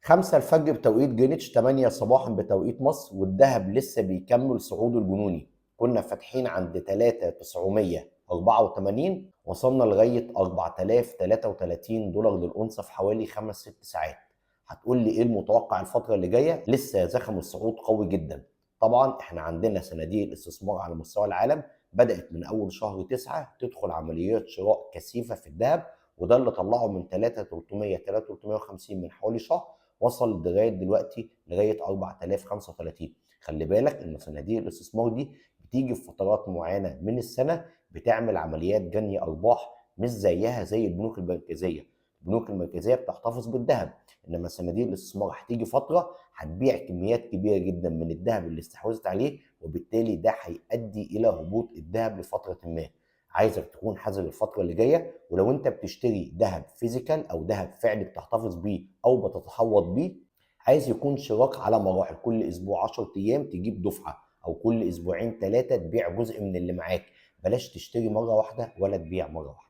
5 الفجر بتوقيت جرينتش، 8 صباحا بتوقيت مصر، والذهب لسه بيكمل صعوده الجنوني. كنا فاتحين عند 3984، وصلنا لغايه 4033 دولار للأونصة في حوالي 5 6 ساعات. هتقول لي ايه المتوقع الفتره اللي جايه؟ لسه زخم الصعود قوي جدا. طبعا احنا عندنا صناديق الاستثمار على مستوى العالم بدأت من اول شهر 9 تدخل عمليات شراء كثيفه في الذهب، وده اللي طلعه من 3300 3350 من حوالي شهر، وصل لغايه دلوقتي لغايه 4035. خلي بالك ان صناديق الاستثمار دي بتيجي في فترات معينه من السنه بتعمل عمليات جني ارباح مش زيها زي البنوك المركزيه. البنوك المركزيه بتحتفظ بالذهب، انما صناديق الاستثمار هتيجي فتره هتبيع كميات كبيره جدا من الذهب اللي استحوذت عليه، وبالتالي ده هيؤدي الى هبوط الذهب لفتره ما. عايزك تكون حذر الفتره اللي جايه، ولو انت بتشتري ذهب فيزيكال او ذهب فعلي بتحتفظ بيه او بتتحوط بيه، عايز يكون شراك على مراحل، كل اسبوع 10 ايام تجيب دفعه، او كل اسبوعين 3 تبيع جزء من اللي معاك. بلاش تشتري مره واحده ولا تبيع مره واحده.